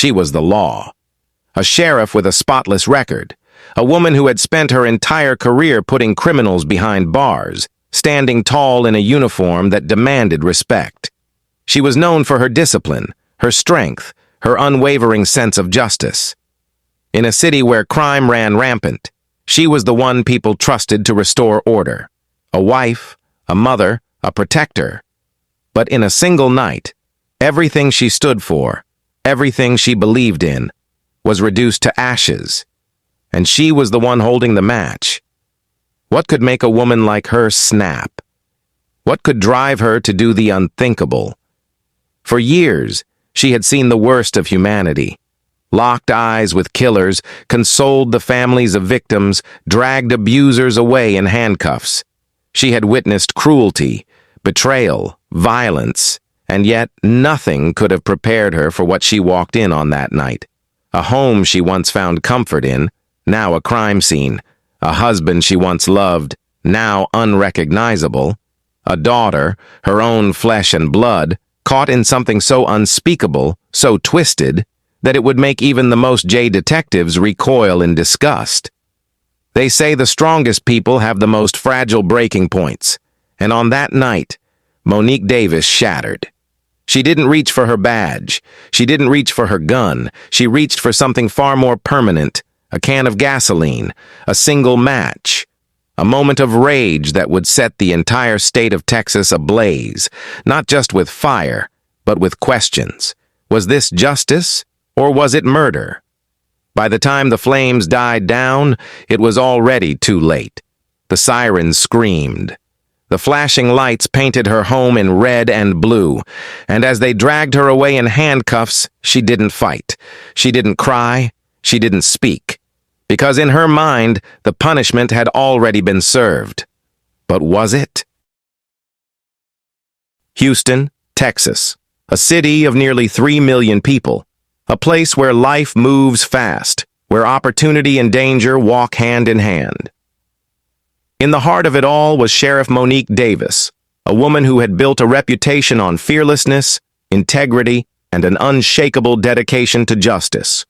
She was the law. A sheriff with a spotless record. A woman who had spent her entire career putting criminals behind bars, standing tall in a uniform that demanded respect. She was known for her discipline, her strength, her unwavering sense of justice. In a city where crime ran rampant, she was the one people trusted to restore order. A wife, a mother, a protector. But in a single night, everything she stood for, everything she believed in, was reduced to ashes. And she was the one holding the match. What could make a woman like her snap? What could drive her to do the unthinkable? For years, she had seen the worst of humanity. Locked eyes with killers, consoled the families of victims, dragged abusers away in handcuffs. She had witnessed cruelty, betrayal, violence, and yet nothing could have prepared her for what she walked in on that night. A home she once found comfort in, now a crime scene. A husband she once loved, now unrecognizable. A daughter, her own flesh and blood, caught in something so unspeakable, so twisted, that it would make even the most J detectives recoil in disgust. They say the strongest people have the most fragile breaking points, and on that night, Monique Davis shattered. She didn't reach for her badge. She didn't reach for her gun. She reached for something far more permanent, a can of gasoline, a single match, a moment of rage that would set the entire state of Texas ablaze, not just with fire, but with questions. Was this justice, or was it murder? By the time the flames died down, it was already too late. The sirens screamed. The flashing lights painted her home in red and blue, and as they dragged her away in handcuffs, she didn't fight. She didn't cry. She didn't speak. Because in her mind, the punishment had already been served. But was it? Houston, Texas, a city of nearly 3 million people, a place where life moves fast, where opportunity and danger walk hand in hand. In the heart of it all was Sheriff Monique Davis, a woman who had built a reputation on fearlessness, integrity, and an unshakable dedication to justice.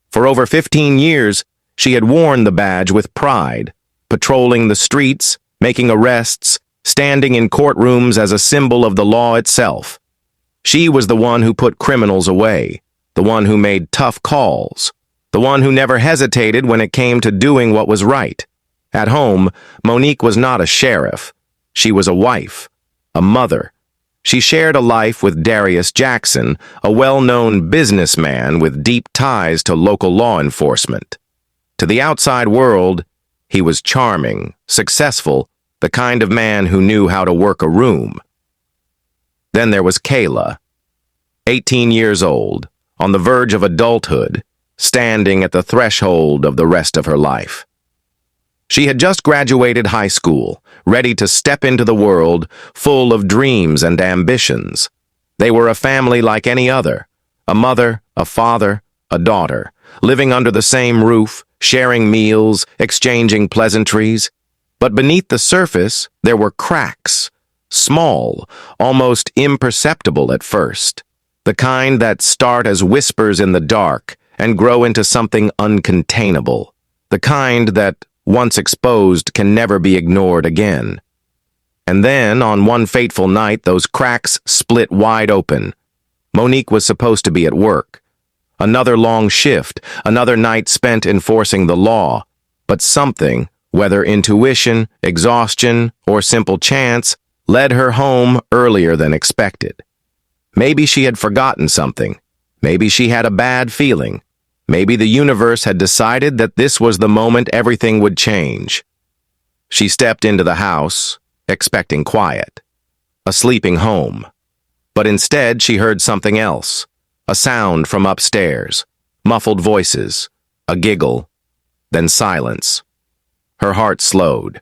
For over 15 years, she had worn the badge with pride, patrolling the streets, making arrests, standing in courtrooms as a symbol of the law itself. She was the one who put criminals away, the one who made tough calls, the one who never hesitated when it came to doing what was right. At home, Monique was not a sheriff. She was a wife, a mother. She shared a life with Darius Jackson, a well-known businessman with deep ties to local law enforcement. To the outside world, he was charming, successful, the kind of man who knew how to work a room. Then there was Kayla, 18 years old, on the verge of adulthood, standing at the threshold of the rest of her life. She had just graduated high school, ready to step into the world, full of dreams and ambitions. They were a family like any other, a mother, a father, a daughter, living under the same roof, sharing meals, exchanging pleasantries. But beneath the surface, there were cracks, small, almost imperceptible at first, the kind that start as whispers in the dark and grow into something uncontainable, the kind that, once exposed, can never be ignored again. And then, on one fateful night, those cracks split wide open. Monique was supposed to be at work. Another long shift, another night spent enforcing the law. But something, whether intuition, exhaustion, or simple chance, led her home earlier than expected. Maybe she had forgotten something. Maybe she had a bad feeling. Maybe the universe had decided that this was the moment everything would change. She stepped into the house, expecting quiet, a sleeping home. But instead she heard something else, a sound from upstairs, muffled voices, a giggle, then silence. Her heart slowed.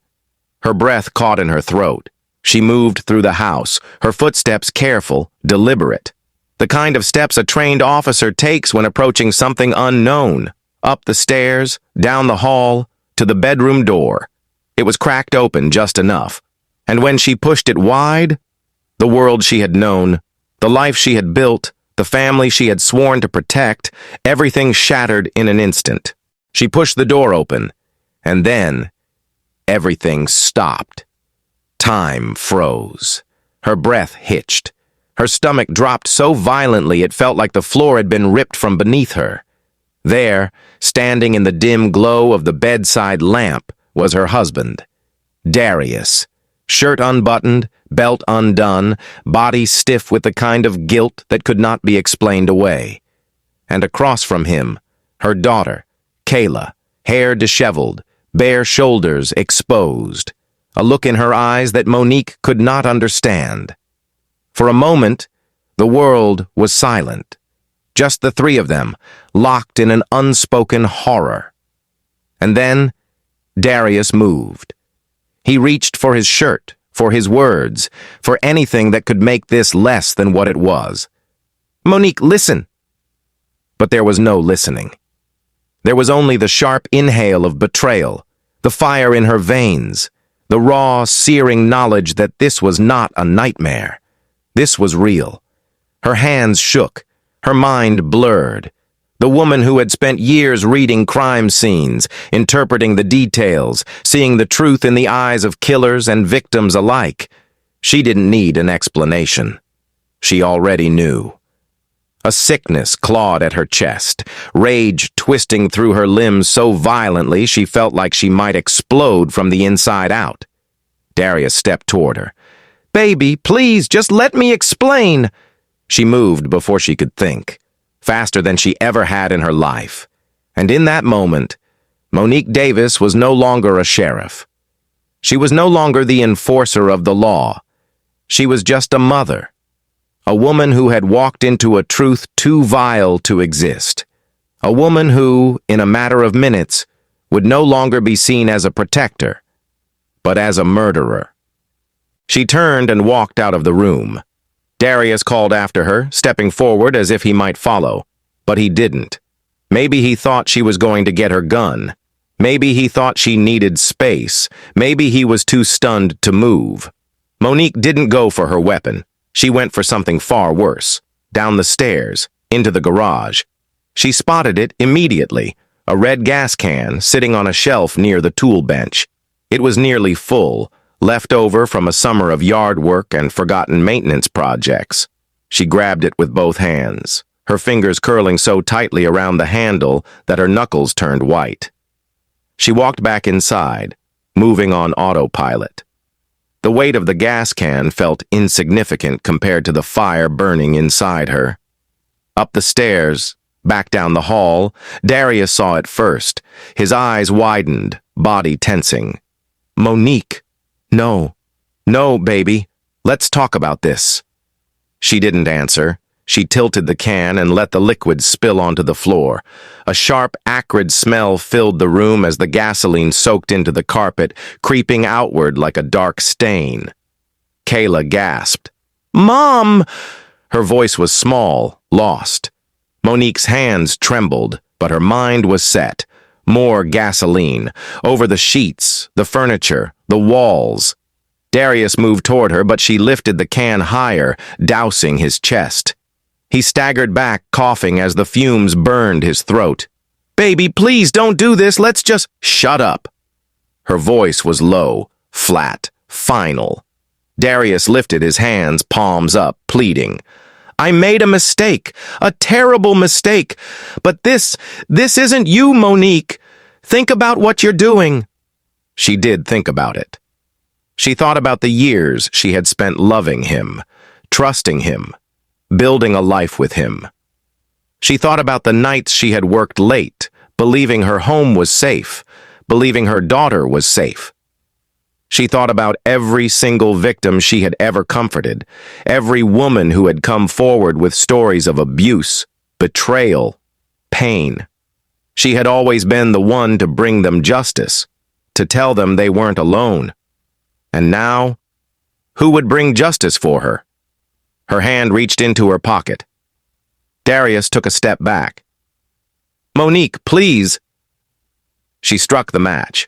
Her breath caught in her throat. She moved through the house, her footsteps careful, deliberate. The kind of steps a trained officer takes when approaching something unknown. Up the stairs, down the hall, to the bedroom door. It was cracked open just enough. And when she pushed it wide, the world she had known, the life she had built, The family she had sworn to protect, everything shattered in an instant. She pushed the door open, and then everything stopped. Time froze. Her breath hitched. Her stomach dropped so violently it felt like the floor had been ripped from beneath her. There, standing in the dim glow of the bedside lamp, was her husband, Darius. Shirt unbuttoned, belt undone, body stiff with the kind of guilt that could not be explained away. And across from him, her daughter, Kayla, hair disheveled, bare shoulders exposed, a look in her eyes that Monique could not understand. For a moment, the world was silent. Just the three of them, locked in an unspoken horror. And then, Darius moved. He reached for his shirt, for his words, for anything that could make this less than what it was. "Monique, listen!" But there was no listening. There was only the sharp inhale of betrayal, the fire in her veins, the raw, searing knowledge that this was not a nightmare. This was real. Her hands shook, her mind blurred. The woman who had spent years reading crime scenes, interpreting the details, seeing the truth in the eyes of killers and victims alike. She didn't need an explanation. She already knew. A sickness clawed at her chest, rage twisting through her limbs so violently she felt like she might explode from the inside out. Darius stepped toward her. "Baby, please, just let me explain." She moved before she could think, faster than she ever had in her life. And in that moment, Monique Davis was no longer a sheriff. She was no longer the enforcer of the law. She was just a mother, a woman who had walked into a truth too vile to exist, a woman who, in a matter of minutes, would no longer be seen as a protector, but as a murderer. She turned and walked out of the room. Darius called after her, stepping forward as if he might follow, but he didn't. Maybe he thought she was going to get her gun. Maybe he thought she needed space. Maybe he was too stunned to move. Monique didn't go for her weapon. She went for something far worse. Down the stairs, into the garage. She spotted it immediately, a red gas can sitting on a shelf near the tool bench. It was nearly full, left over from a summer of yard work and forgotten maintenance projects. She grabbed it with both hands, her fingers curling so tightly around the handle that her knuckles turned white. She walked back inside, moving on autopilot. The weight of the gas can felt insignificant compared to the fire burning inside her. Up the stairs, back down the hall, Darius saw it first. His eyes widened, body tensing. "Monique. No. No, baby. Let's talk about this." She didn't answer. She tilted the can and let the liquid spill onto the floor. A sharp, acrid smell filled the room as the gasoline soaked into the carpet, creeping outward like a dark stain. Kayla gasped. "Mom!" Her voice was small, lost. Monique's hands trembled, but her mind was set. More gasoline, over the sheets, the furniture, the walls. Darius moved toward her, but she lifted the can higher, dousing his chest. He staggered back, coughing as the fumes burned his throat. "Baby, please don't do this, let's just—" "Shut up." Her voice was low, flat, final. Darius lifted his hands, palms up, pleading. "I made a mistake, a terrible mistake. But this isn't you, Monique. Think about what you're doing." She did think about it. She thought about the years she had spent loving him, trusting him, building a life with him. She thought about the nights she had worked late, believing her home was safe, believing her daughter was safe. She thought about every single victim she had ever comforted, every woman who had come forward with stories of abuse, betrayal, pain. She had always been the one to bring them justice, to tell them they weren't alone. And now, who would bring justice for her? Her hand reached into her pocket. Darius took a step back. "Monique, please." She struck the match.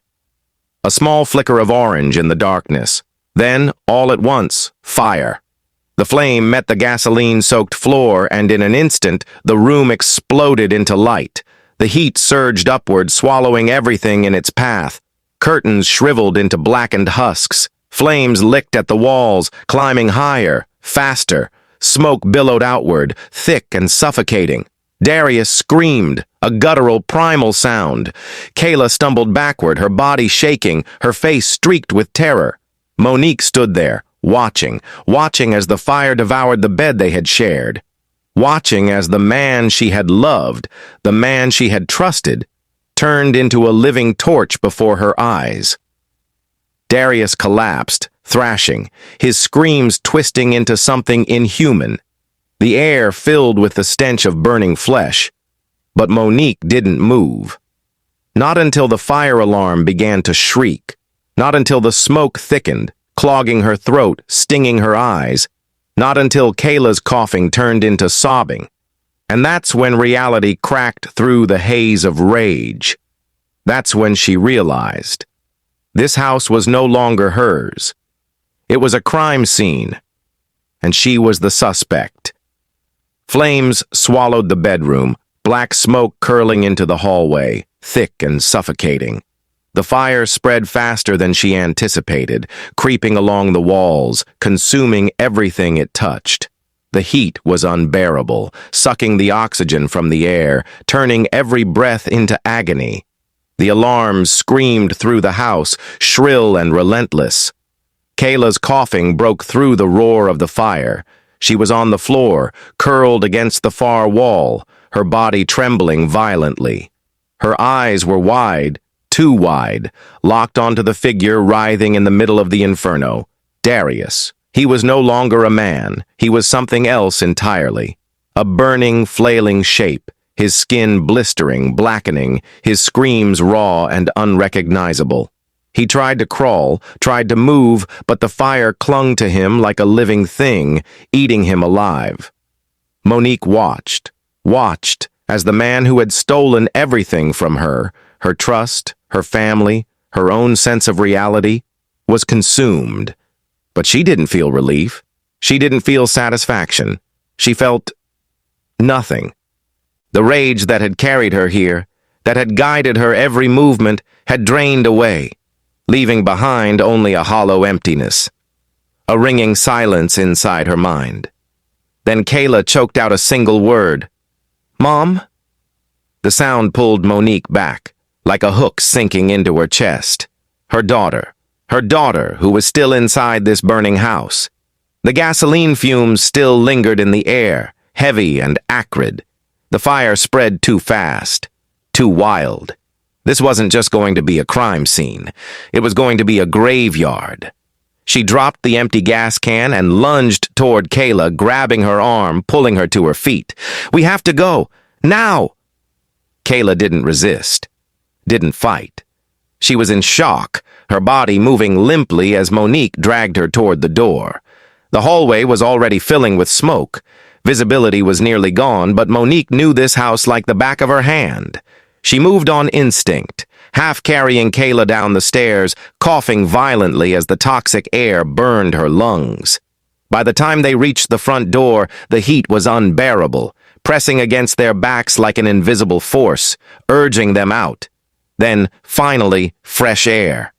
A small flicker of orange in the darkness. Then, all at once, fire. The flame met the gasoline-soaked floor, and in an instant, the room exploded into light. The heat surged upward, swallowing everything in its path. Curtains shriveled into blackened husks. Flames licked at the walls, climbing higher, faster. Smoke billowed outward, thick and suffocating. Darius screamed, a guttural, primal sound. Kayla stumbled backward, her body shaking, her face streaked with terror. Monique stood there, watching as the fire devoured the bed they had shared. Watching as the man she had loved, the man she had trusted, turned into a living torch before her eyes. Darius collapsed, thrashing, his screams twisting into something inhuman. The air filled with the stench of burning flesh. But Monique didn't move. Not until the fire alarm began to shriek. Not until the smoke thickened, clogging her throat, stinging her eyes. Not until Kayla's coughing turned into sobbing. And that's when reality cracked through the haze of rage. That's when she realized. This house was no longer hers. It was a crime scene, and she was the suspect. Flames swallowed the bedroom, black smoke curling into the hallway, thick and suffocating. The fire spread faster than she anticipated, creeping along the walls, consuming everything it touched. The heat was unbearable, sucking the oxygen from the air, turning every breath into agony. The alarms screamed through the house, shrill and relentless. Kayla's coughing broke through the roar of the fire. She was on the floor, curled against the far wall, her body trembling violently. Her eyes were wide, too wide, locked onto the figure writhing in the middle of the inferno. Darius. He was no longer a man. He was something else entirely. A burning, flailing shape, his skin blistering, blackening, his screams raw and unrecognizable. He tried to crawl, tried to move, but the fire clung to him like a living thing, eating him alive. Monique watched as the man who had stolen everything from her trust, her family, her own sense of reality, was consumed. But she didn't feel relief. She didn't feel satisfaction. She felt nothing. The rage that had carried her here, that had guided her every movement, had drained away, leaving behind only a hollow emptiness, a ringing silence inside her mind. Then Kayla choked out a single word. "Mom?" The sound pulled Monique back, like a hook sinking into her chest. Her daughter who was still inside this burning house. The gasoline fumes still lingered in the air, heavy and acrid. The fire spread too fast, too wild. This wasn't just going to be a crime scene. It was going to be a graveyard. She dropped the empty gas can and lunged toward Kayla, grabbing her arm, pulling her to her feet. "We have to go. Now!" Kayla didn't resist, didn't fight. She was in shock, her body moving limply as Monique dragged her toward the door. The hallway was already filling with smoke. Visibility was nearly gone, but Monique knew this house like the back of her hand. She moved on instinct, half carrying Kayla down the stairs, coughing violently as the toxic air burned her lungs. By the time they reached the front door, the heat was unbearable, pressing against their backs like an invisible force, urging them out. Then, finally, fresh air.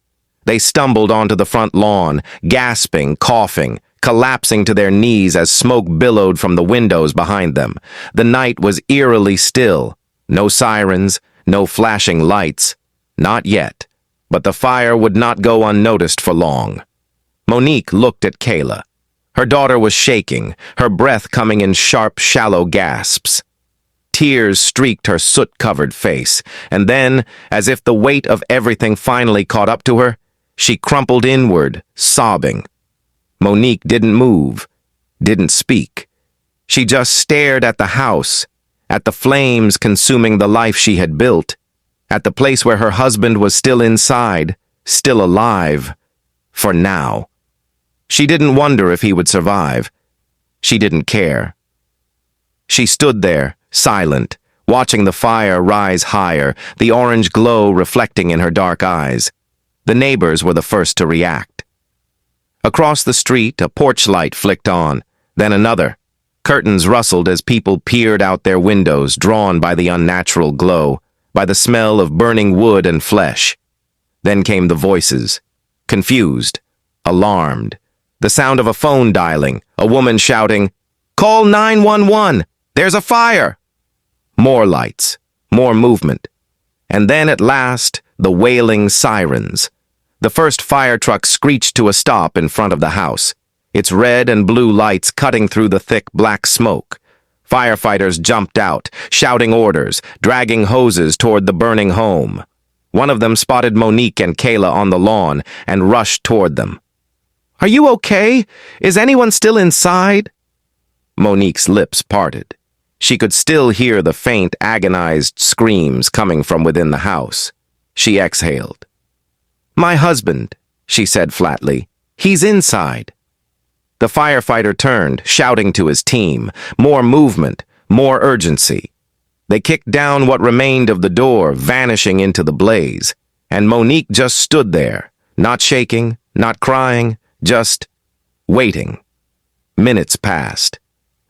They stumbled onto the front lawn, gasping, coughing, collapsing to their knees as smoke billowed from the windows behind them. The night was eerily still. No sirens, no flashing lights. Not yet. But the fire would not go unnoticed for long. Monique looked at Kayla. Her daughter was shaking, her breath coming in sharp, shallow gasps. Tears streaked her soot-covered face, and then, as if the weight of everything finally caught up to her, she crumpled inward, sobbing. Monique didn't move, didn't speak. She just stared at the house, at the flames consuming the life she had built, at the place where her husband was still inside, still alive, for now. She didn't wonder if he would survive. She didn't care. She stood there, silent, watching the fire rise higher, the orange glow reflecting in her dark eyes. The neighbors were the first to react. Across the street, a porch light flicked on. Then another. Curtains rustled as people peered out their windows, drawn by the unnatural glow, by the smell of burning wood and flesh. Then came the voices. Confused, alarmed. The sound of a phone dialing, a woman shouting, "Call 911! There's a fire!" More lights, more movement. And then at last, the wailing sirens. The first fire truck screeched to a stop in front of the house, its red and blue lights cutting through the thick black smoke. Firefighters jumped out, shouting orders, dragging hoses toward the burning home. One of them spotted Monique and Kayla on the lawn and rushed toward them. "Are you okay? Is anyone still inside?" Monique's lips parted. She could still hear the faint, agonized screams coming from within the house. She exhaled. "My husband," she said flatly. "He's inside." The firefighter turned, shouting to his team. More movement, more urgency. They kicked down what remained of the door, vanishing into the blaze. And Monique just stood there, not shaking, not crying, just waiting. Minutes passed.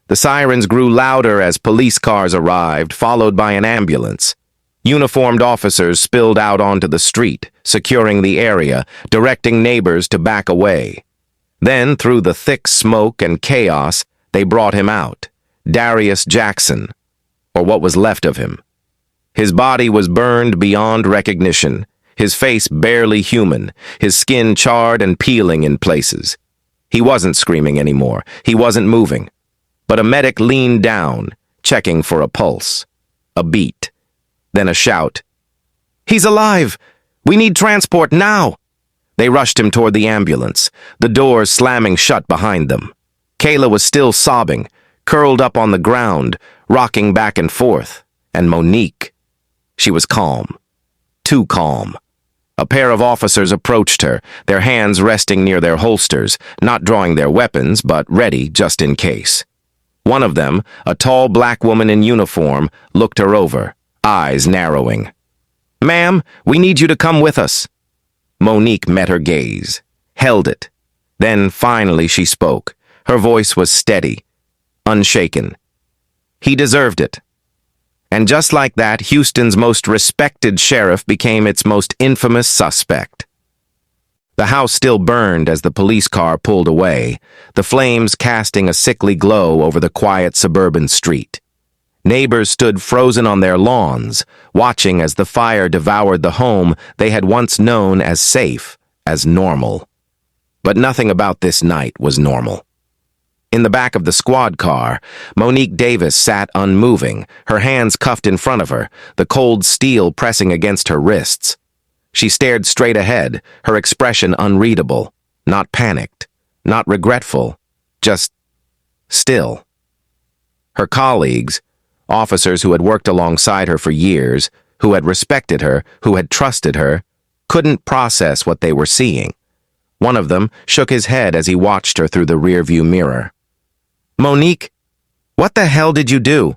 The sirens grew louder as police cars arrived, followed by an ambulance. Uniformed officers spilled out onto the street, securing the area, directing neighbors to back away. Then, through the thick smoke and chaos, they brought him out, Darius Jackson, or what was left of him. His body was burned beyond recognition, his face barely human, his skin charred and peeling in places. He wasn't screaming anymore, he wasn't moving. But a medic leaned down, checking for a pulse, a beat, then a shout. "He's alive! We need transport now!" They rushed him toward the ambulance, the doors slamming shut behind them. Kayla was still sobbing, curled up on the ground, rocking back and forth. And Monique, she was calm. Too calm. A pair of officers approached her, their hands resting near their holsters, not drawing their weapons, but ready just in case. One of them, a tall black woman in uniform, looked her over, eyes narrowing. "Ma'am, we need you to come with us." Monique met her gaze, held it. Then finally she spoke. Her voice was steady, unshaken. "He deserved it." And just like that, Houston's most respected sheriff became its most infamous suspect. The house still burned as the police car pulled away, the flames casting a sickly glow over the quiet suburban street. Neighbors stood frozen on their lawns, watching as the fire devoured the home they had once known as safe, as normal. But nothing about this night was normal. In the back of the squad car, Monique Davis sat unmoving, her hands cuffed in front of her, the cold steel pressing against her wrists. She stared straight ahead, her expression unreadable, not panicked, not regretful, just still. Her colleagues, officers who had worked alongside her for years, who had respected her, who had trusted her, couldn't process what they were seeing. One of them shook his head as he watched her through the rearview mirror. "Monique, what the hell did you do?"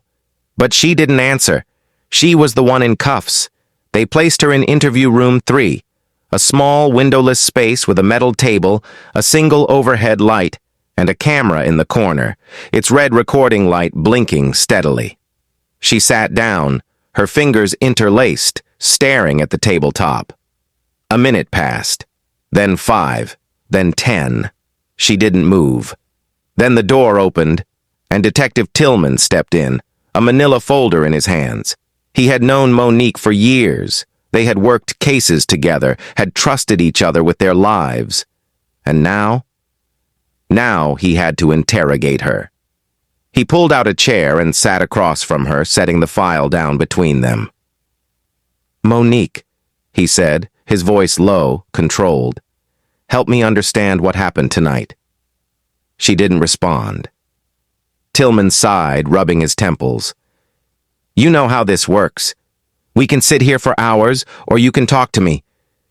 But she didn't answer. She was the one in cuffs. They placed her in interview room 3, a small windowless space with a metal table, a single overhead light, and a camera in the corner, its red recording light blinking steadily. She sat down, her fingers interlaced, staring at the tabletop. A minute passed, then 5, then 10. She didn't move. Then the door opened, and Detective Tillman stepped in, a manila folder in his hands. He had known Monique for years. They had worked cases together, had trusted each other with their lives. And now he had to interrogate her. He pulled out a chair and sat across from her, setting the file down between them. "Monique," he said, his voice low, controlled. "Help me understand what happened tonight." She didn't respond. Tillman sighed, rubbing his temples. "You know how this works. We can sit here for hours, or you can talk to me.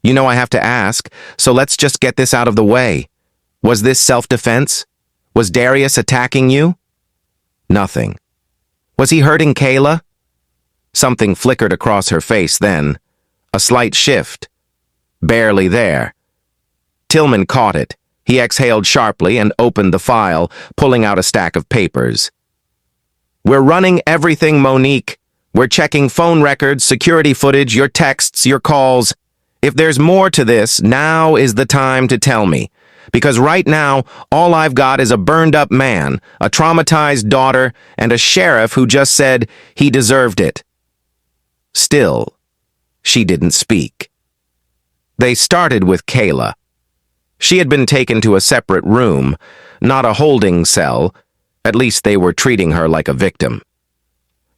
You know I have to ask, so let's just get this out of the way. Was this self-defense? Was Darius attacking you?" Nothing. "Was he hurting Kayla?" Something flickered across her face then. A slight shift. Barely there. Tillman caught it, He exhaled sharply and opened the file, pulling out a stack of papers. "We're running everything, Monique. We're checking phone records, security footage, your texts, your calls. If there's more to this, now is the time to tell me. Because right now, all I've got is a burned-up man, a traumatized daughter, and a sheriff who just said he deserved it." Still, she didn't speak. They started with Kayla. She had been taken to a separate room, not a holding cell. At least they were treating her like a victim.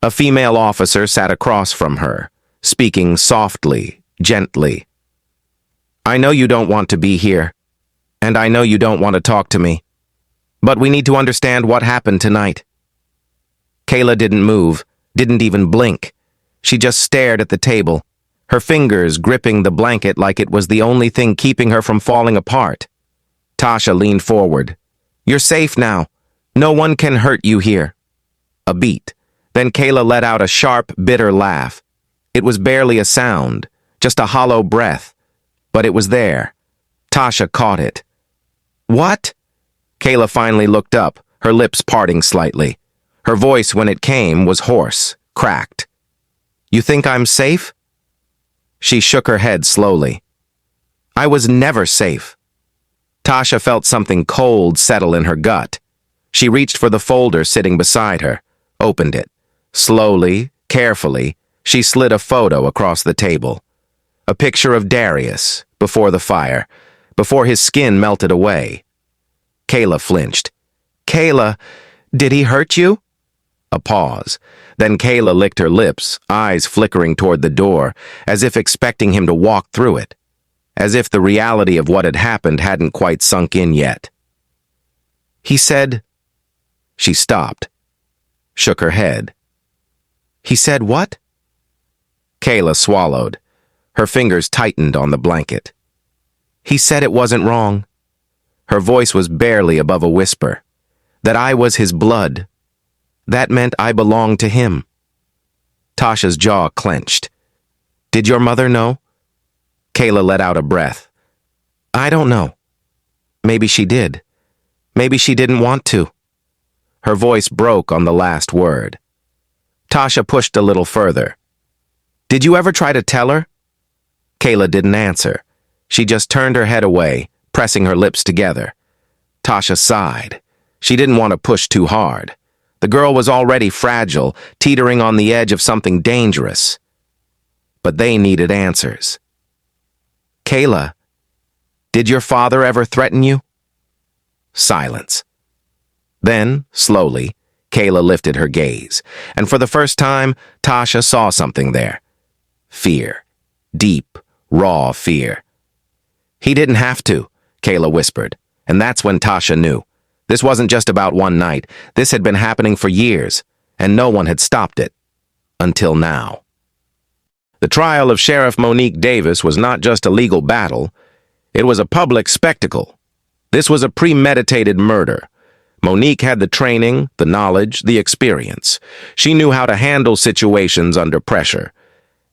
A female officer sat across from her, speaking softly, gently. "I know you don't want to be here, and I know you don't want to talk to me, but we need to understand what happened tonight." Kayla didn't move, didn't even blink. She just stared at the table, her fingers gripping the blanket like it was the only thing keeping her from falling apart. Tasha leaned forward. "You're safe now. No one can hurt you here." A beat. Then Kayla let out a sharp, bitter laugh. It was barely a sound, just a hollow breath. But it was there. Tasha caught it. "What?" Kayla finally looked up, her lips parting slightly. Her voice, when it came, was hoarse, cracked. "You think I'm safe?" She shook her head slowly. "I was never safe." Tasha felt something cold settle in her gut. She reached for the folder sitting beside her, opened it. Slowly, carefully, she slid a photo across the table. A picture of Darius, before the fire, before his skin melted away. Kayla flinched. "Kayla, did he hurt you?" A pause. Then Kayla licked her lips, eyes flickering toward the door, as if expecting him to walk through it. As if the reality of what had happened hadn't quite sunk in yet. "He said—" She stopped, shook her head. "He said what?" Kayla swallowed. Her fingers tightened on the blanket. "He said it wasn't wrong." Her voice was barely above a whisper. "That I was his blood. That meant I belonged to him." Tasha's jaw clenched. "Did your mother know?" Kayla let out a breath. "I don't know. Maybe she did. Maybe she didn't want to." Her voice broke on the last word. Tasha pushed a little further. "Did you ever try to tell her?" Kayla didn't answer. She just turned her head away, pressing her lips together. Tasha sighed. She didn't want to push too hard. The girl was already fragile, teetering on the edge of something dangerous. But they needed answers. "Kayla, did your father ever threaten you?" Silence. Then, slowly, Kayla lifted her gaze, and for the first time, Tasha saw something there. Fear. Deep, raw fear. "He didn't have to," Kayla whispered, and that's when Tasha knew. This wasn't just about one night. This had been happening for years, and no one had stopped it. Until now. The trial of Sheriff Monique Davis was not just a legal battle. It was a public spectacle. This was a premeditated murder. Monique had the training, the knowledge, the experience. She knew how to handle situations under pressure.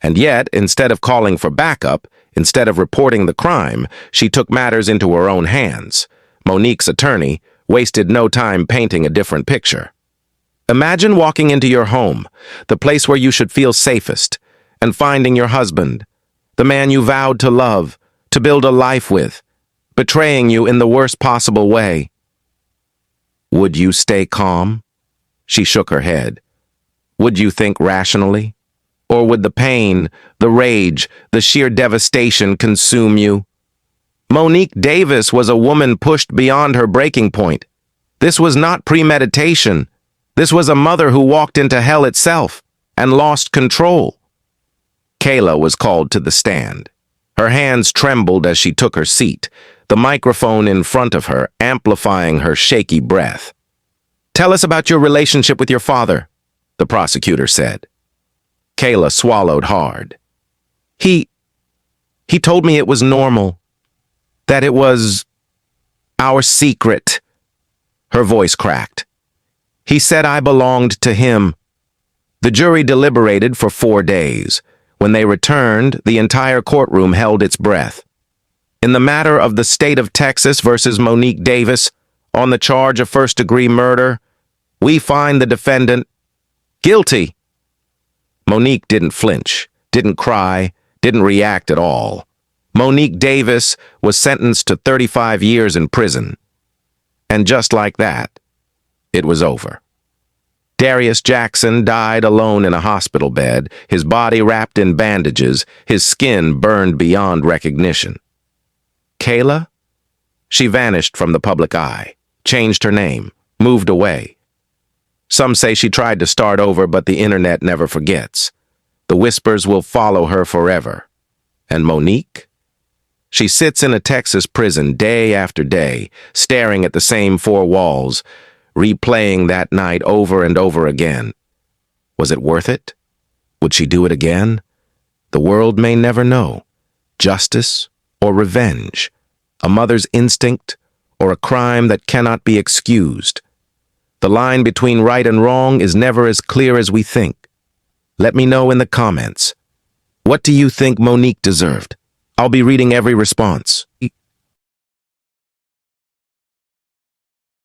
And yet, instead of calling for backup, instead of reporting the crime, she took matters into her own hands. Monique's attorney wasted no time painting a different picture. Imagine walking into your home, the place where you should feel safest, and finding your husband, the man you vowed to love, to build a life with, betraying you in the worst possible way. Would you stay calm? She shook her head. Would you think rationally? Or would the pain, the rage, the sheer devastation consume you? Monique Davis was a woman pushed beyond her breaking point. This was not premeditation. This was a mother who walked into hell itself and lost control. Kayla was called to the stand. Her hands trembled as she took her seat, the microphone in front of her amplifying her shaky breath. "Tell us about your relationship with your father," the prosecutor said. Kayla swallowed hard. He told me it was normal, that it was our secret." Her voice cracked. "He said I belonged to him." The jury deliberated for 4 days. When they returned, the entire courtroom held its breath. In the matter of the state of Texas versus Monique Davis on the charge of first-degree murder, we find the defendant guilty. Monique didn't flinch, didn't cry, didn't react at all. Monique Davis was sentenced to 35 years in prison. And just like that, it was over. Darius Jackson died alone in a hospital bed, his body wrapped in bandages, his skin burned beyond recognition. Kayla? She vanished from the public eye, changed her name, moved away. Some say she tried to start over, but the internet never forgets. The whispers will follow her forever. And Monique? She sits in a Texas prison day after day, staring at the same four walls, replaying that night over and over again. Was it worth it? Would she do it again? The world may never know. Justice or revenge, a mother's instinct or a crime that cannot be excused. The line between right and wrong is never as clear as we think. Let me know in the comments. What do you think Monique deserved? I'll be reading every response.